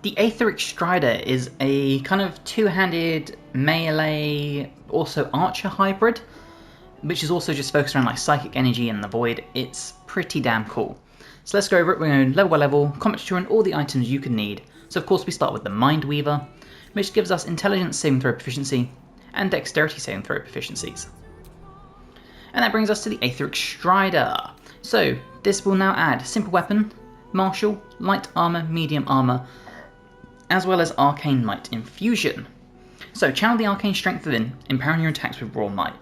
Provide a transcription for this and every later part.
The Aetheric Strider is a kind of two-handed melee, also archer hybrid, which is also just focused around like psychic energy and the void. It's pretty damn cool. So let's go over it. We're going level by level, combat tutorial, and all the items you can need. So of course we start with the Mind Weaver, which gives us intelligence saving throw proficiency and dexterity saving throw proficiencies. And that brings us to the Aetheric Strider. So this will now add simple weapon, martial, light armor, medium armor, as well as arcane might infusion. So channel the arcane strength within, empowering your attacks with raw might.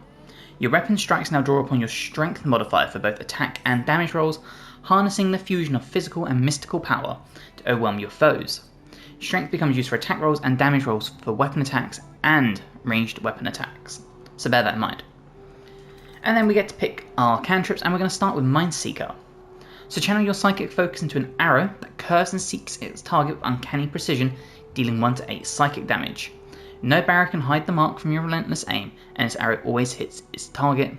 Your weapon strikes now draw upon your strength modifier for both attack and damage rolls, harnessing the fusion of physical and mystical power to overwhelm your foes. Strength becomes used for attack rolls and damage rolls for weapon attacks and ranged weapon attacks. So bear that in mind. And then we get to pick our cantrips, and we're going to start with Mind Seeker. So channel your psychic focus into an arrow that curves and seeks its target with uncanny precision, dealing 1 to 8 psychic damage. No barrier can hide the mark from your relentless aim, and its arrow always hits its target.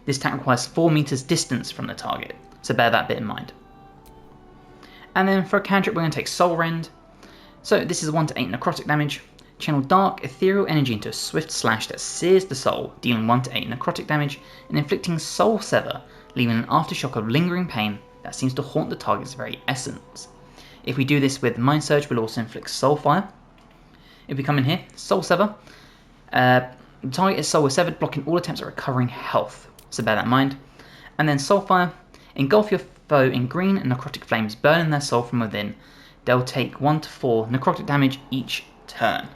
This attack requires 4 meters distance from the target, so bear that bit in mind. And then for a cantrip we're going to take Soul Rend. So this is 1 to 8 necrotic damage. Channel dark ethereal energy into a swift slash that sears the soul, dealing 1 to 8 necrotic damage and inflicting Soul Sever, leaving an aftershock of lingering pain that seems to haunt the target's very essence. If we do this with Mind Surge, we'll also inflict Soul Fire. If we come in here, Soul Sever, the target's soul is severed, blocking all attempts at recovering health, so bear that in mind. And then Soul Fire, engulf your foe in green and necrotic flames, burning their soul from within. They'll take 1 to 4 necrotic damage each turn.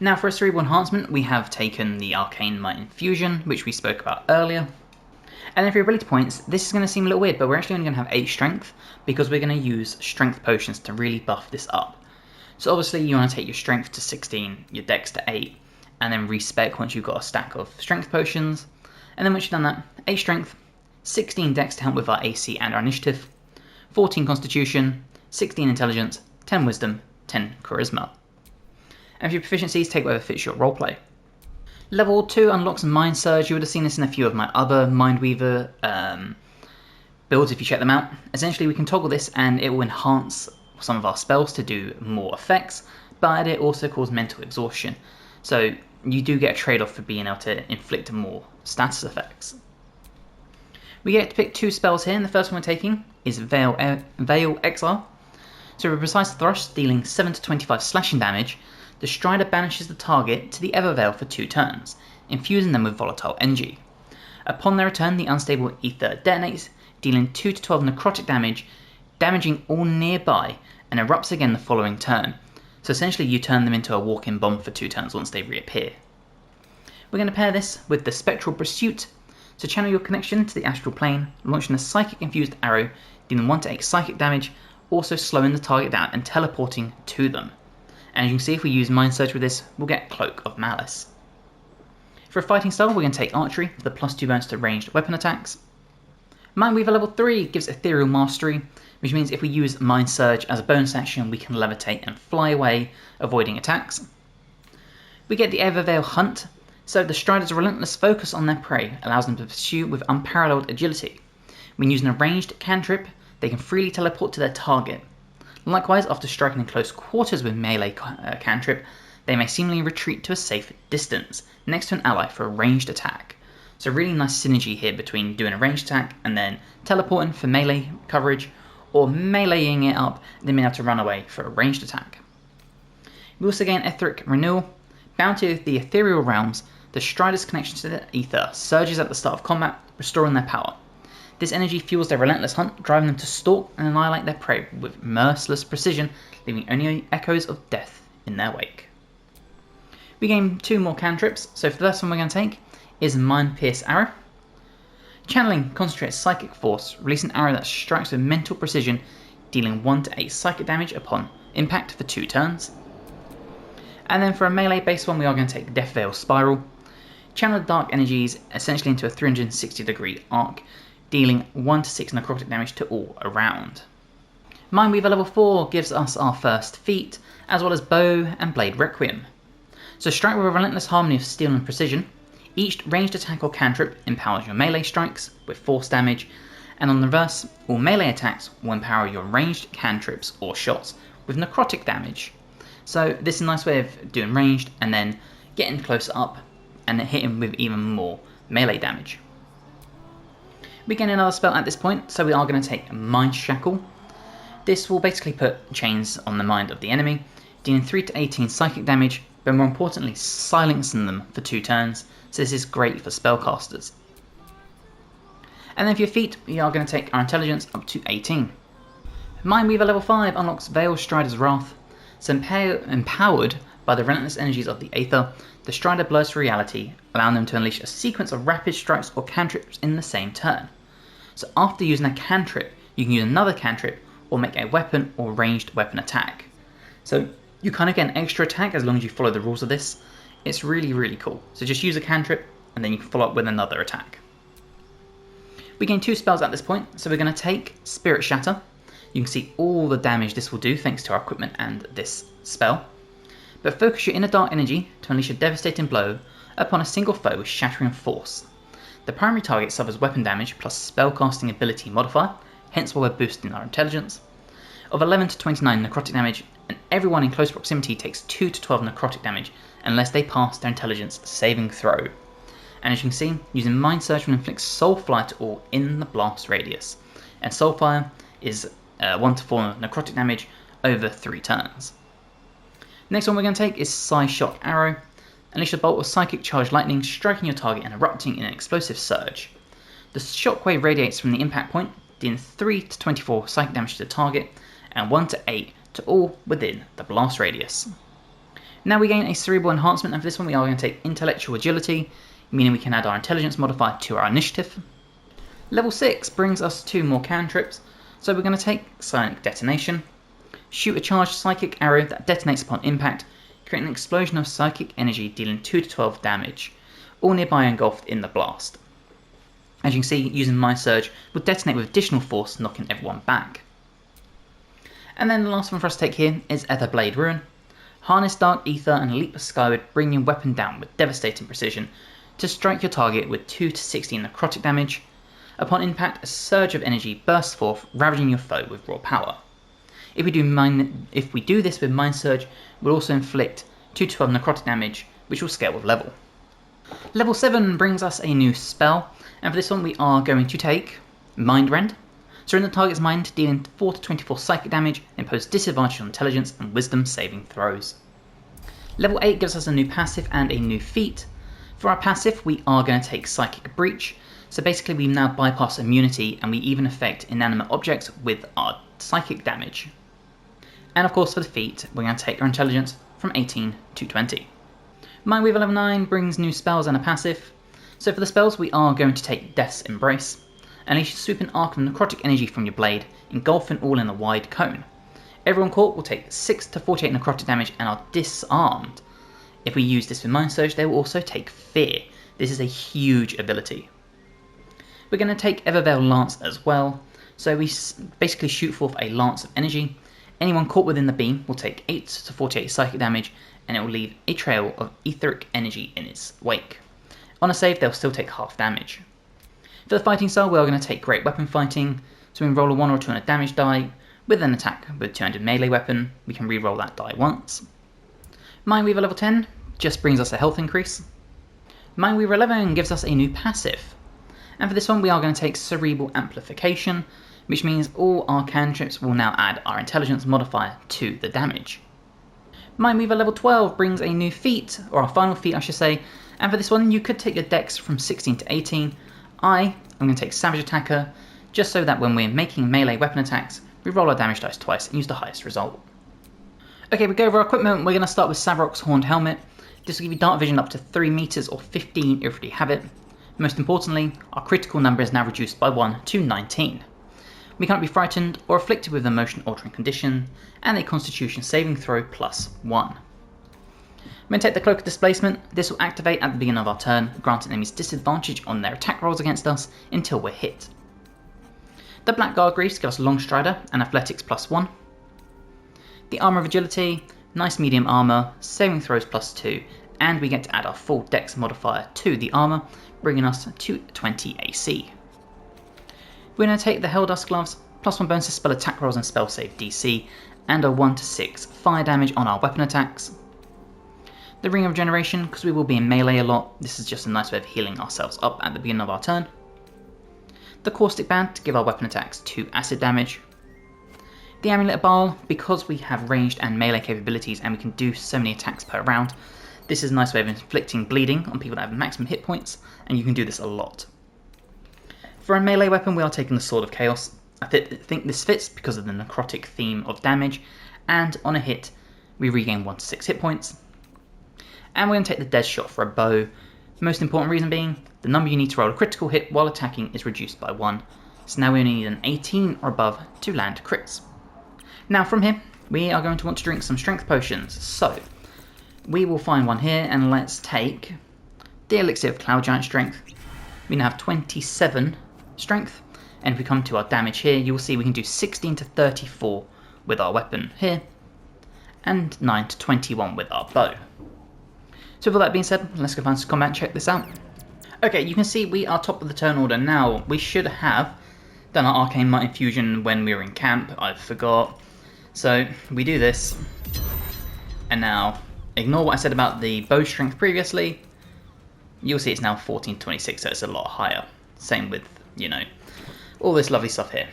Now for a cerebral enhancement, we have taken the Arcane Might Infusion, which we spoke about earlier. And then for your ability points, this is going to seem a little weird, but we're actually only going to have 8 strength, because we're going to use strength potions to really buff this up. So obviously you want to take your strength to 16, your dex to 8, and then respec once you've got a stack of strength potions. And then once you've done that, 8 strength, 16 dex to help with our AC and our initiative, 14 constitution, 16 intelligence, 10 wisdom, 10 charisma. And for your proficiencies, take whatever fits your roleplay. Level 2 unlocks Mind Surge. You would have seen this in a few of my other Mind Weaver builds if you check them out. Essentially we can toggle this and it will enhance some of our spells to do more effects, but it also causes mental exhaustion. So you do get a trade-off for being able to inflict more status effects. We get to pick 2 spells here, and the first one we're taking is Veil Exile. So with Precise Thrust, dealing 7 to 25 slashing damage, the Strider banishes the target to the Everveil for 2 turns, infusing them with volatile energy. Upon their return, the unstable ether detonates, dealing 2 to 12 necrotic damage, damaging all nearby, and erupts again the following turn. So essentially you turn them into a walk-in bomb for 2 turns once they reappear. We're going to pair this with the Spectral Pursuit. So channel your connection to the astral plane, launching a psychic infused arrow, dealing 1 to 8 psychic damage, also slowing the target down and teleporting to them. And as you can see, if we use Mind Surge with this, we'll get Cloak of Malice. For a fighting style, we're going to take Archery with a +2 bonus to ranged weapon attacks. Mind Weaver level 3 gives Ethereal Mastery, which means if we use Mind Surge as a bonus action, we can levitate and fly away, avoiding attacks. We get the Everveil Hunt, so the Strider's relentless focus on their prey allows them to pursue with unparalleled agility. When using a ranged cantrip, they can freely teleport to their target. Likewise, after striking in close quarters with melee cantrip, they may seemingly retreat to a safe distance, next to an ally for a ranged attack. So really nice synergy here between doing a ranged attack and then teleporting for melee coverage, or meleeing it up and then being able to run away for a ranged attack. We also gain Etheric Renewal. Bound to the ethereal realms, the Strider's connection to the ether surges at the start of combat, restoring their power. This energy fuels their relentless hunt, driving them to stalk and annihilate their prey with merciless precision, leaving only echoes of death in their wake. We gain 2 more cantrips, so for the first one we're going to take is Mind Pierce Arrow. Channeling concentrates psychic force, release an arrow that strikes with mental precision, dealing 1 to 8 psychic damage upon impact for 2 turns. And then for a melee based one we are going to take Death Veil Spiral. Channel the dark energies essentially into a 360-degree arc, dealing 1 to 6 necrotic damage to all around. Mind Weaver level 4 gives us our first feat, as well as Bow and Blade Requiem. So strike with a relentless harmony of steel and precision. Each ranged attack or cantrip empowers your melee strikes with force damage, and on the reverse, all melee attacks will empower your ranged cantrips or shots with necrotic damage. So this is a nice way of doing ranged and then getting close up and hitting with even more melee damage. We gain another spell at this point, so we are going to take Mind Shackle. This will basically put chains on the mind of the enemy, dealing 3 to 18 psychic damage, but more importantly silencing them for 2 turns, so this is great for spellcasters. And then for your feat, we are going to take our intelligence up to 18. Mindweaver level 5 unlocks Aetheric Strider's Wrath. So empowered by the relentless energies of the Aether, the Strider blurs reality, allowing them to unleash a sequence of rapid strikes or cantrips in the same turn. So after using a cantrip, you can use another cantrip or make a weapon or ranged weapon attack. So you kind of get an extra attack as long as you follow the rules of this. It's really, really cool. So just use a cantrip and then you can follow up with another attack. We gain 2 spells at this point, so we're going to take Spirit Shatter. You can see all the damage this will do thanks to our equipment and this spell. But focus your inner dark energy to unleash a devastating blow upon a single foe with shattering force. The primary target suffers weapon damage plus spellcasting ability modifier, hence why we're boosting our intelligence, of 11 to 29 necrotic damage, and everyone in close proximity takes 2 to 12 necrotic damage unless they pass their intelligence saving throw. And as you can see, using Mind Surge will inflict Soulfire to all in the blast radius, and Soulfire is 1 to 4 necrotic damage over 3 turns. Next one we're going to take is Psy-Shock Arrow. Unleash a bolt of psychic charged lightning striking your target and erupting in an explosive surge. The shockwave radiates from the impact point, dealing 3 to 24 psychic damage to the target and 1 to 8 to all within the blast radius. Now we gain a cerebral enhancement, and for this one we are going to take Intellectual Agility, meaning we can add our intelligence modifier to our initiative. Level 6 brings us 2 more cantrips, so we're going to take Psionic Detonation. Shoot a charged psychic arrow that detonates upon impact, creating an explosion of psychic energy dealing 2 to 12 damage, all nearby engulfed in the blast. As you can see, using Mind Surge will detonate with additional force, knocking everyone back. And then the last one for us to take here is Etherblade Ruin. Harness Dark Ether and leap skyward, bring your weapon down with devastating precision to strike your target with 2 to 16 necrotic damage. Upon impact, a surge of energy bursts forth, ravaging your foe with raw power. If we do this with Mind Surge, we'll also inflict 2 to 12 necrotic damage, which will scale with level. Level 7 brings us a new spell, and for this one we are going to take Mind Rend. Surrender the target's mind, dealing 4 to 24 psychic damage, impose disadvantage on intelligence and wisdom saving throws. Level 8 gives us a new passive and a new feat. For our passive, we are going to take Psychic Breach. So basically we now bypass immunity and we even affect inanimate objects with our psychic damage. And of course for the feat, we're going to take our intelligence from 18 to 20. Mindweaver level 9 brings new spells and a passive. So for the spells we are going to take Death's Embrace. Unleash a swooping arc of necrotic energy from your blade, engulfing all in a wide cone. Everyone caught will take 6 to 48 necrotic damage and are disarmed. If we use this with Mind Surge, they will also take Fear. This is a huge ability. We're going to take Everveil Lance as well, so we basically shoot forth a lance of energy. Anyone caught within the beam will take 8 to 48 psychic damage, and it will leave a trail of etheric energy in its wake. On a save, they'll still take half damage. For the fighting style, we are going to take Great Weapon Fighting, so we can roll a 1 or 2 on a damage die. With an attack with 200 melee weapon, we can re-roll that die once. Mindweaver level 10 just brings us a health increase. Mindweaver 11 gives us a new passive. And for this one we are going to take Cerebral Amplification, which means all our cantrips will now add our intelligence modifier to the damage. Mindweaver level 12 brings a new feat, or our final feat I should say, and for this one you could take your dex from 16 to 18. I'm going to take Savage Attacker, just so that when we're making melee weapon attacks, we roll our damage dice twice and use the highest result. Okay, we go over our equipment. We're going to start with Savarok's Horned Helmet. This will give you dark vision up to 3 meters or 15 if you have it. Most importantly, our critical number is now reduced by 1 to 19. We can't be frightened or afflicted with a motion altering condition, and a constitution saving throw plus 1. When we take the Cloak of Displacement, this will activate at the beginning of our turn, granting enemies disadvantage on their attack rolls against us until we're hit. The Black Gargreaves give us Long Strider and Athletics plus 1. The Armour of Agility, nice medium armour, saving throws plus 2, and we get to add our full dex modifier to the armour, bringing us to 20 AC. We're going to take the Helldusk Gloves, plus 1 bonus to spell attack rolls and spell save DC, and a 1 to 6 fire damage on our weapon attacks. The Ring of Regeneration, because we will be in melee a lot, this is just a nice way of healing ourselves up at the beginning of our turn. The Caustic Band to give our weapon attacks 2 acid damage. The Amulet of Baal, because we have ranged and melee capabilities and we can do so many attacks per round, this is a nice way of inflicting bleeding on people that have maximum hit points, and you can do this a lot. For a melee weapon, we are taking the Sword of Chaos. I think this fits because of the necrotic theme of damage, and on a hit, we regain 1 to 6 hit points. And we're going to take the Dead Shot for a bow. Most important reason being, the number you need to roll a critical hit while attacking is reduced by 1. So now we only need an 18 or above to land crits. Now from here, we are going to want to drink some strength potions. So, we will find one here and let's take the Elixir of Cloud Giant Strength. We now have 27 strength. And if we come to our damage here, you will see we can do 16 to 34 with our weapon here. And 9 to 21 with our bow. So with all that being said, let's go find some combat and check this out. Okay, you can see we are top of the turn order now. We should have done our Arcane Might Infusion when we were in camp. I forgot. So we do this. And now, ignore what I said about the bow strength previously. You'll see it's now 14 to 26, so it's a lot higher. Same with, you know, all this lovely stuff here.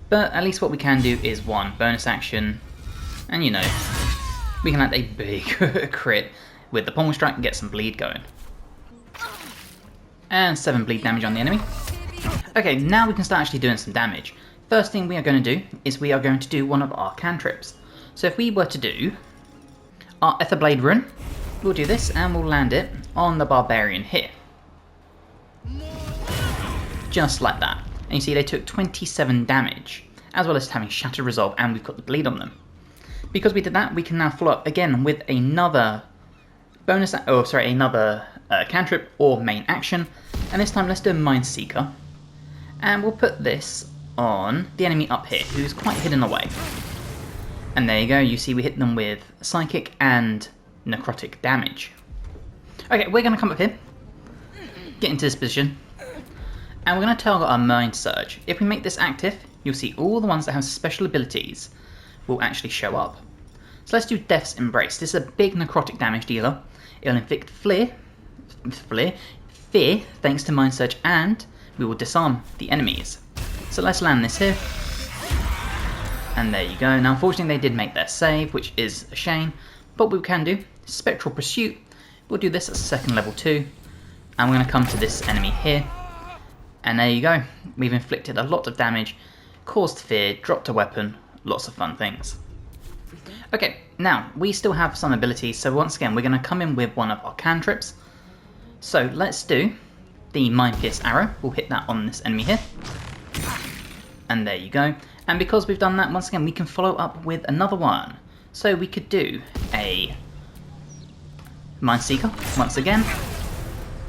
But at least what we can do is one bonus action. And you know, we can land a big crit with the Pommel Strike and get some bleed going. And 7 bleed damage on the enemy. Okay, now we can start actually doing some damage. First thing we are going to do is we are going to do one of our cantrips. So if we were to do our Etherblade Rune, we'll do this and we'll land it on the Barbarian here. Just like that. And you see they took 27 damage, as well as having Shattered Resolve, and we've got the bleed on them. Because we did that, we can now follow up again with another cantrip or main action, and this time let's do a Mind Seeker, and we'll put this on the enemy up here, who's quite hidden away. And there you go, you see we hit them with Psychic and Necrotic damage. Okay, we're going to come up here, get into this position, and we're going to target our Mind Surge. If we make this active, you'll see all the ones that have special abilities will actually show up. So let's do Death's Embrace. This is a big necrotic damage dealer. It'll inflict fear thanks to Mind Surge, and we will disarm the enemies. So let's land this here. And there you go. Now unfortunately they did make their save, which is a shame. But what we can do, Spectral Pursuit. We'll do this at second level 2. And we're going to come to this enemy here. And there you go. We've inflicted a lot of damage, caused fear, dropped a weapon, lots of fun things. Okay, now we still have some abilities, so once again we're going to come in with one of our cantrips. So let's do the Mind Pierce Arrow. We'll hit that on this enemy here. And there you go. And because we've done that, once again we can follow up with another one. So we could do a Mind Seeker once again.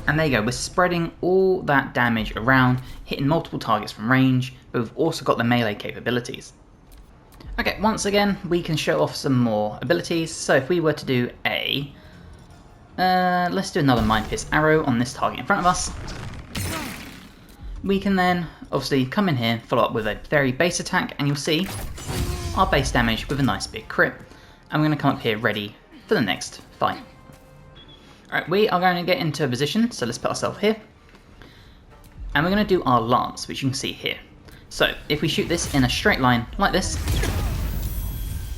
And there you go, we're spreading all that damage around, hitting multiple targets from range, but we've also got the melee capabilities. Okay, once again, we can show off some more abilities. So if we were to do a... let's do another Mind Pierce Arrow on this target in front of us. We can then, obviously, come in here, follow up with a very base attack, and you'll see our base damage with a nice big crit. And we're going to come up here ready for the next fight. Alright, we are going to get into a position, so let's put ourselves here. And we're going to do our lance, which you can see here. So, if we shoot this in a straight line like this,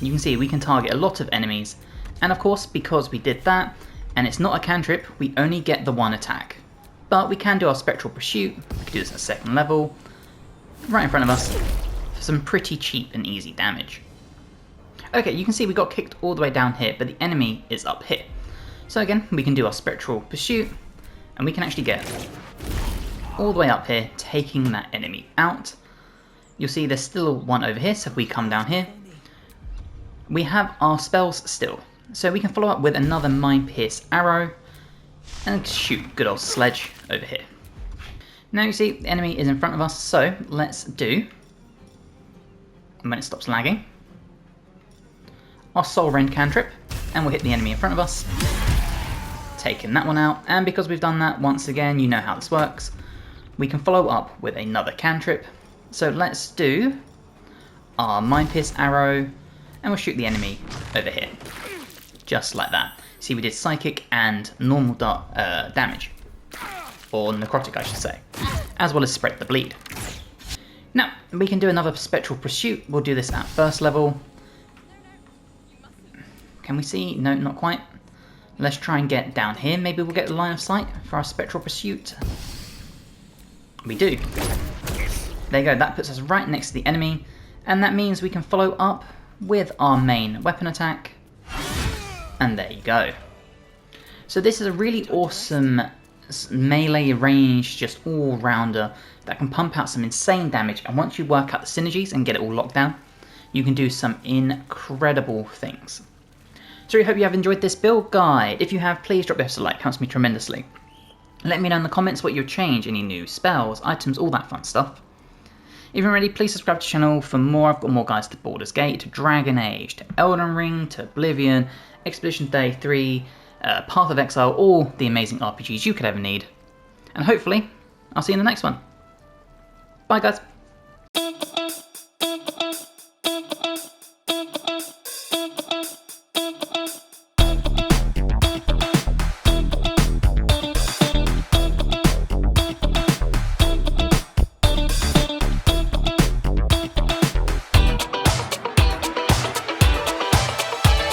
you can see we can target a lot of enemies. And of course, because we did that, and it's not a cantrip, we only get the one attack. But we can do our Spectral Pursuit, we can do this at second level, right in front of us, for some pretty cheap and easy damage. Okay, you can see we got kicked all the way down here, but the enemy is up here. So again, we can do our Spectral Pursuit, and we can actually get all the way up here, taking that enemy out. You'll see there's still one over here, so if we come down here, we have our spells still. So we can follow up with another Mind Pierce Arrow, and shoot good old Sledge over here. Now you see the enemy is in front of us, so let's do, when it stops lagging, our Soul Rend cantrip, and we'll hit the enemy in front of us. Taking that one out, and because we've done that, once again, you know how this works. We can follow up with another cantrip. So let's do our Mind Pierce Arrow, and we'll shoot the enemy over here. Just like that. See, we did psychic and normal damage. Or necrotic, I should say. As well as spread the bleed. Now, we can do another Spectral Pursuit. We'll do this at first level. Can we see? No, not quite. Let's try and get down here. Maybe we'll get the line of sight for our Spectral Pursuit. We do. There you go, that puts us right next to the enemy. And that means we can follow up with our main weapon attack. And there you go. So this is a really awesome melee range, just all-rounder that can pump out some insane damage. And once you work out the synergies and get it all locked down, you can do some incredible things. So I hope you have enjoyed this build guide. If you have, please drop this a like, helps me tremendously. Let me know in the comments what you've changed, any new spells, items, all that fun stuff. If you're ready, please subscribe to the channel for more. I've got more guides to Baldur's Gate, to Dragon Age, to Elden Ring, to Oblivion, Expedition Day 3, Path of Exile, all the amazing RPGs you could ever need. And hopefully, I'll see you in the next one. Bye guys.